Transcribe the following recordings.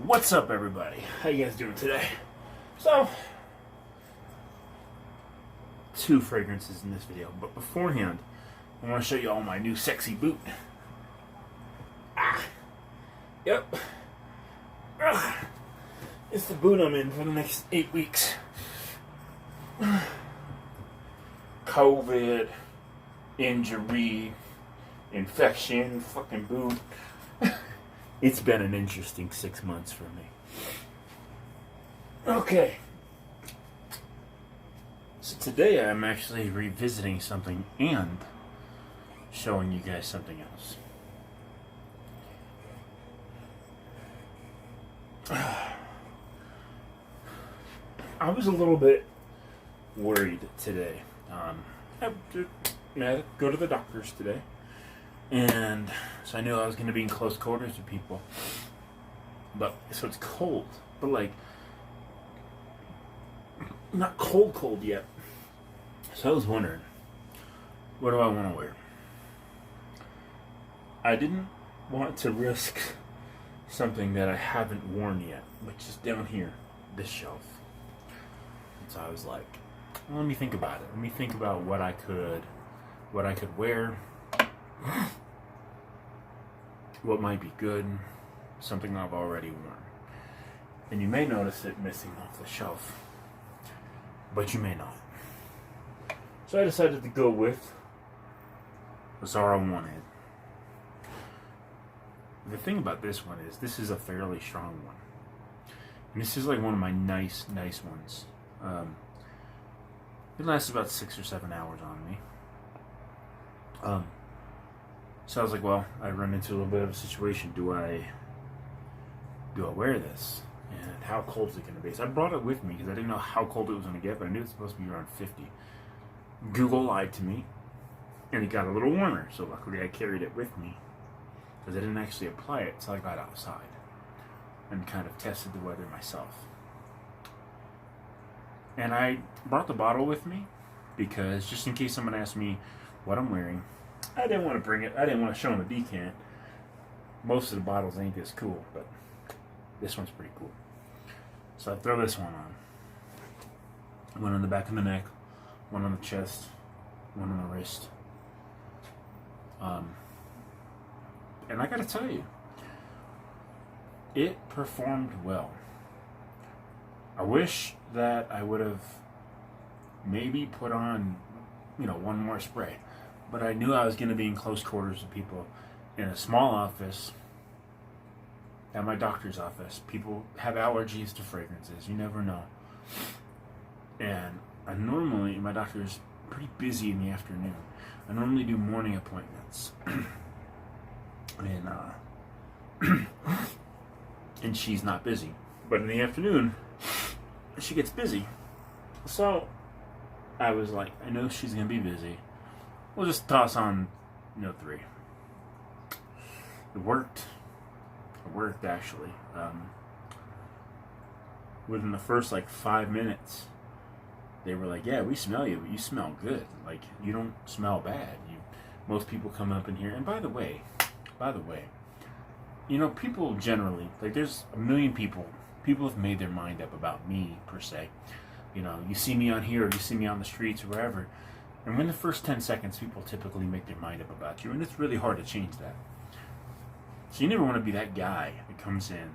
What's up, everybody? How you guys doing today? So, two fragrances in this video, but beforehand, I want to show you all my new sexy boot. Yep. It's the boot I'm in for the next 8 weeks. COVID, injury, infection, fucking boot. It's been an interesting 6 months for me. Okay. So today I'm actually revisiting something and showing you guys something else. I was a little bit worried today. I had to go to the doctor's today. And so I knew I was going to be in close quarters with people. But, so it's cold. But like, not cold yet. So I was wondering, what do I want to wear? I didn't want to risk something that I haven't worn yet, which is down here, this shelf. And so I was like, well, let me think about it. Let me think about what I could wear. What might be good, something I've already worn. And you may notice it missing off the shelf, but you may not. So I decided to go with Azzaro wanted. The thing about this one is, this is a fairly strong one. And this is like one of my nice ones. It lasts about 6 or 7 hours on me. So I was like, well, I run into a little bit of a situation. Do I wear this? And how cold is it going to be? So I brought it with me because I didn't know how cold it was going to get, but I knew it was supposed to be around 50. Google lied to me, and it got a little warmer. So luckily I carried it with me because I didn't actually apply it until I got outside and kind of tested the weather myself. And I brought the bottle with me because just in case someone asked me what I'm wearing, I didn't want to bring it. I didn't want to show them the decant. Most of the bottles ain't this cool, but this one's pretty cool. So I throw this one on. One on the back of the neck, one on the chest, one on the wrist. And I gotta tell you, it performed well. I wish that I would have maybe put on, one more spray. But I knew I was going to be in close quarters with people in a small office, at my doctor's office. People have allergies to fragrances. You never know. And my doctor's pretty busy in the afternoon. I normally do morning appointments. And she's not busy. But in the afternoon, she gets busy. So I was like, I know she's going to be busy. We'll just toss on, 3. It worked. It worked, actually. Within the first, 5 minutes, they were like, yeah, we smell you, but you smell good. Like, you don't smell bad. Most people come up in here. And by the way, people generally, there's a million people have made their mind up about me, per se. You see me on here, or you see me on the streets, or wherever. And within the first 10 seconds, people typically make their mind up about you, and it's really hard to change that. So you never want to be that guy that comes in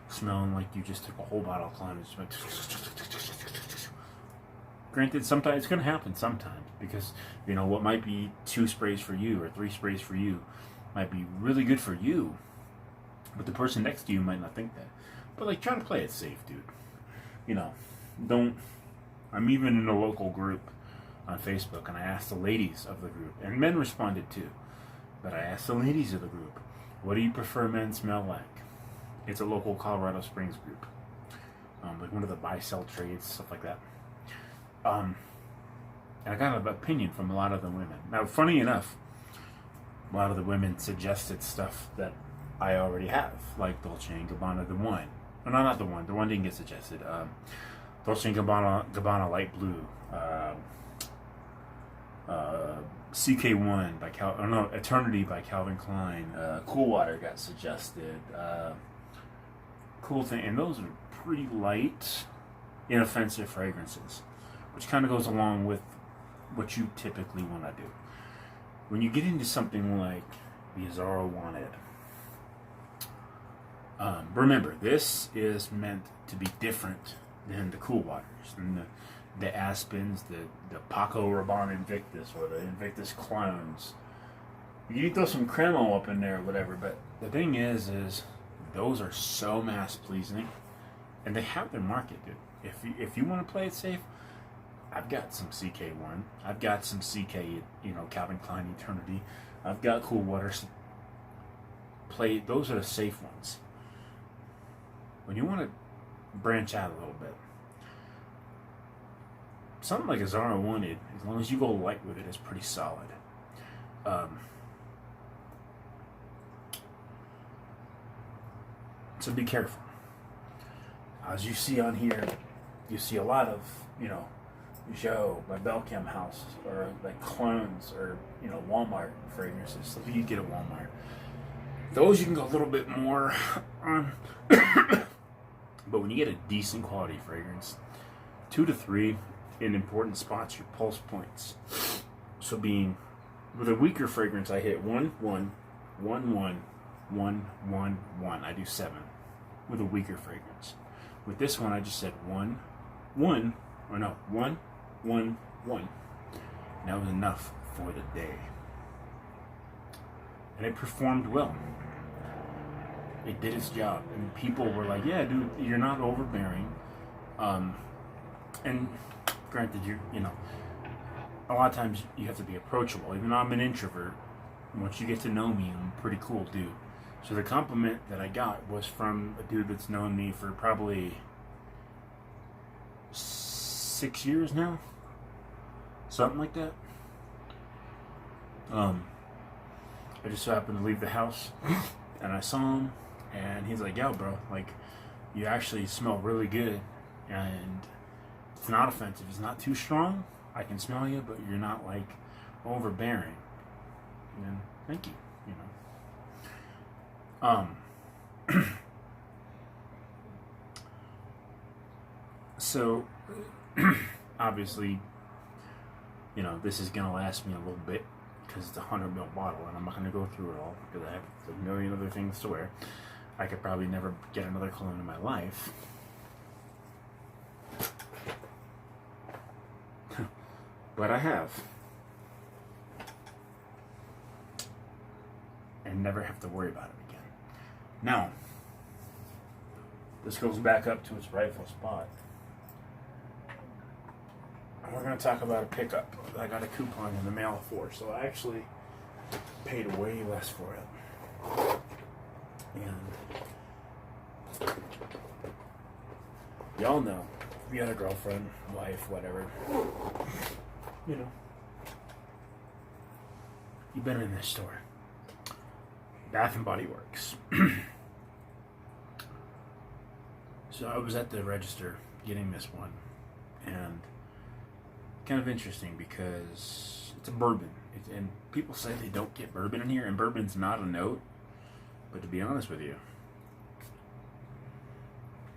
smelling like you just took a whole bottle of cologne. Granted, sometimes it's going to happen sometimes, because, what might be 2 sprays for you or 3 sprays for you might be really good for you, but the person next to you might not think that. But, try to play it safe, dude. I'm even in a local group on Facebook, and I asked the ladies of the group, and men responded too, but I asked the ladies of the group, what do you prefer men smell like? It's a local Colorado Springs group, one of the buy-sell trades, stuff like that. And I got an opinion from a lot of the women. Now, funny enough, a lot of the women suggested stuff that I already have, like Dolce & Gabbana, the one. No, not the one. The one didn't get suggested. Dolce & Gabbana Light Blue. CK1 by Eternity by Calvin Klein. Cool Water got suggested. cool thing, and those are pretty light, inoffensive fragrances, which kind of goes along with what you typically want to do. When you get into something like the Azzaro Wanted, remember, this is meant to be different than the cool waters and the Aspens, the Paco Rabanne Invictus, or the Invictus clones. You can throw some Cremo up in there or whatever, but the thing is those are so mass pleasing, and they have their market, dude. If you want to play it safe, I've got some CK1. I've got some CK, Calvin Klein Eternity. I've got cool waters. Those are the safe ones. When you want to branch out a little bit, something like Azzaro Wanted, as long as you go light with it, is pretty solid. So be careful. As you see on here, you see a lot of, Joe by Belchem House, or like clones, or Walmart fragrances. So you get at Walmart. Those you can go a little bit more on. But when you get a decent quality fragrance, 2 to 3 in important spots, your pulse points. So with a weaker fragrance, I hit 1, 1, 1, 1, 1, 1, 1. I do 7 with a weaker fragrance. With this one, I just said 1, 1, 1, 1, 1. And that was enough for the day. And it performed well. It did its job, and people were like, "Yeah, dude, you're not overbearing." And granted, a lot of times you have to be approachable. Even though I'm an introvert, once you get to know me, I'm a pretty cool dude. So the compliment that I got was from a dude that's known me for probably 6 years now, something like that. I just so happened to leave the house, and I saw him. And he's like, "Yo, bro, like, you actually smell really good, and it's not offensive. It's not too strong. I can smell you, but you're not, like, overbearing." And thank you, So, obviously, this is going to last me a little bit, because it's a 100 ml bottle, and I'm not going to go through it all, because I have a million other things to wear. I could probably never get another cologne in my life. But I have. And never have to worry about it again. Now, this goes back up to its rightful spot. And we're going to talk about a pickup I got a coupon in the mail for, so I actually paid way less for it. And y'all know, if you had a girlfriend, wife, whatever, you've been in this store. Bath and Body Works. So I was at the register getting this one, and kind of interesting because it's a bourbon, and people say they don't get bourbon in here, and bourbon's not a note, but to be honest with you,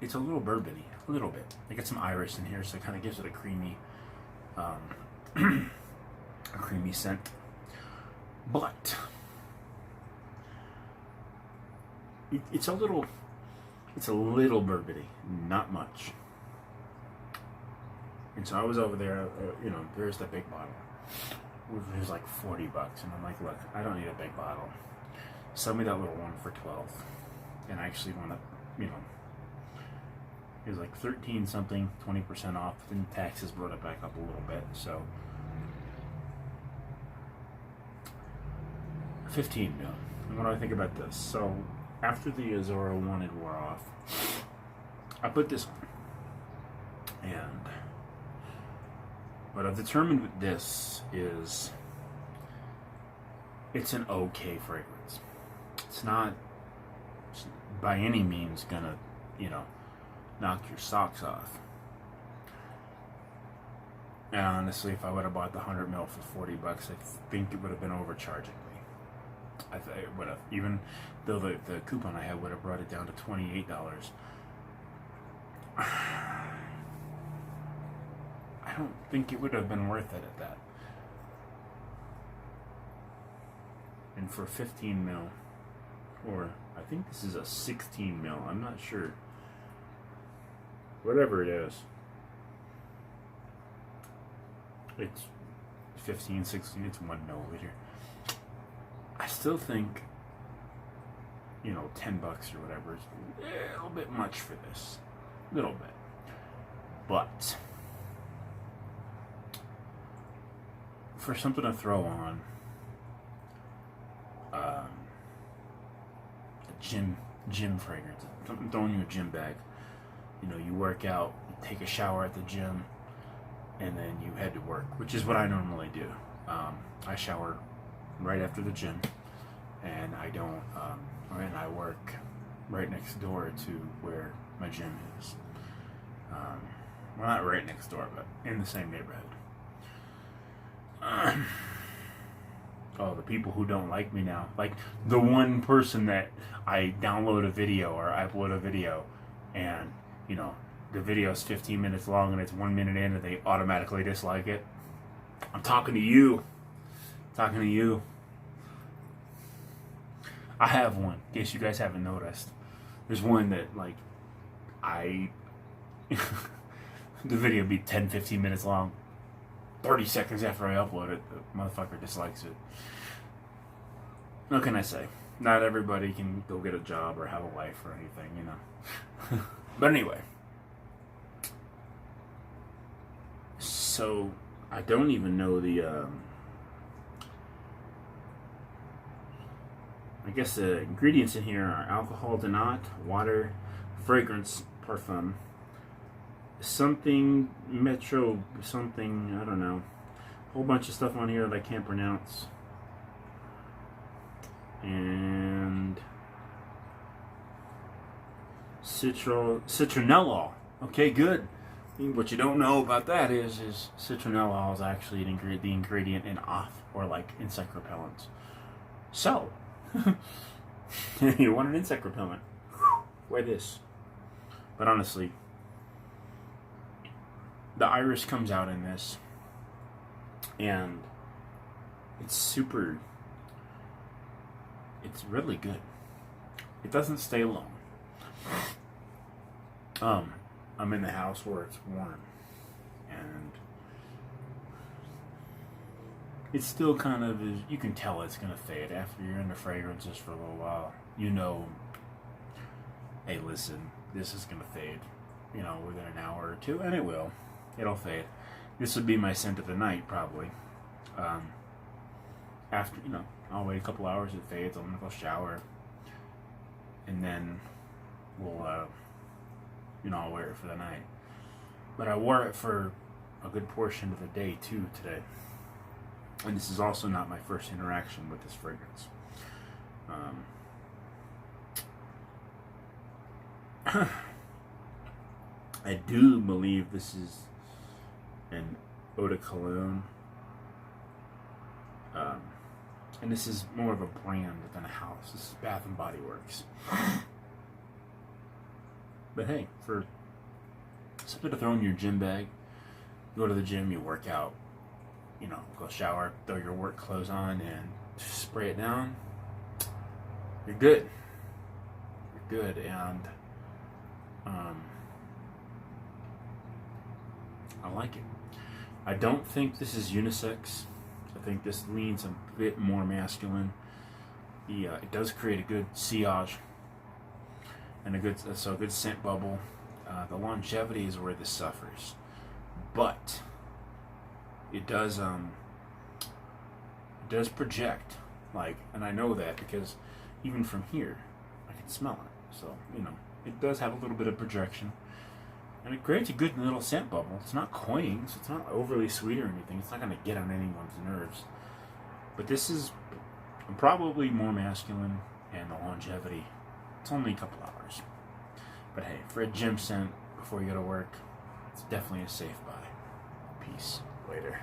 it's a little bourbony, a little bit. I get some iris in here, so it kind of gives it a creamy, scent. But it's a little bourbony, not much. And so I was over there, there's the big bottle. It was like $40, and I'm like, look, I don't need a big bottle. Sell me that little one for $12. And I actually want to, it was like 13 something, 20% off. Then taxes brought it back up a little bit, so 15 mil. And what do I think about this? So after the Azzaro Wanted wore off, I put this on, and what I've determined with this is it's an okay fragrance. It's not by any means gonna, knock your socks off. And honestly, if I would have bought the 100 ml for $40, I think it would have been overcharging me. I would have, even though the coupon I had would have brought it down to $28. I don't think it would have been worth it at that. And for 15 mil, or I think this is a 16 mil, I'm not sure. Whatever it is. It's 15, 16, it's 1 milliliter. I still think, $10 or whatever is a little bit much for this. A little bit. But for something to throw on a gym fragrance, something throwing in your gym bag. You work out, you take a shower at the gym, and then you head to work, which is what I normally do. I shower right after the gym, and I don't, and I work right next door to where my gym is. Well, not right next door, but in the same neighborhood. Oh, the people who don't like me now. Like, the one person that I download a video or I upload a video, and, the video is 15 minutes long and it's 1 minute in and they automatically dislike it. I'm talking to you. I have one, in case you guys haven't noticed. There's one that, the video be 10, 15 minutes long. 30 seconds after I upload it, the motherfucker dislikes it. What can I say? Not everybody can go get a job or have a life or anything, But anyway. So, I don't even know the, I guess the ingredients in here are alcohol denat, water, fragrance, parfum, something, metro, something, I don't know. A whole bunch of stuff on here that I can't pronounce. And citronellol. Okay, good. What you don't know about that is citronellol is actually the ingredient in off, or insect repellents. So, you want an insect repellent, wear this. But honestly, the iris comes out in this, and it's really good. It doesn't stay long. I'm in the house where it's warm, and it's still kind of, you can tell it's going to fade after you're in the fragrances for a little while. Hey, listen, this is going to fade, within an hour or two, and it will. It'll fade. This would be my scent of the night, probably. After, I'll wait a couple hours, it fades, I'm going to go shower, and then we'll, I'll wear it for the night. But I wore it for a good portion of the day, too, today. And this is also not my first interaction with this fragrance. I do believe this is an eau de cologne. And this is more of a brand than a house. This is Bath and Body Works. But hey, for something to throw in your gym bag, you go to the gym, you work out, go shower, throw your work clothes on, and spray it down, you're good. You're good, and I like it. I don't think this is unisex. I think this leans a bit more masculine. It does create a good sillage and a good scent bubble. The longevity is where this suffers, but it does project, and I know that because even from here I can smell it. So it does have a little bit of projection. And it creates a good little scent bubble. It's not cloying, so it's not overly sweet or anything. It's not going to get on anyone's nerves. But this is probably more masculine, and the longevity, it's only a couple hours. But hey, for a gym scent before you go to work, it's definitely a safe buy. Peace. Later.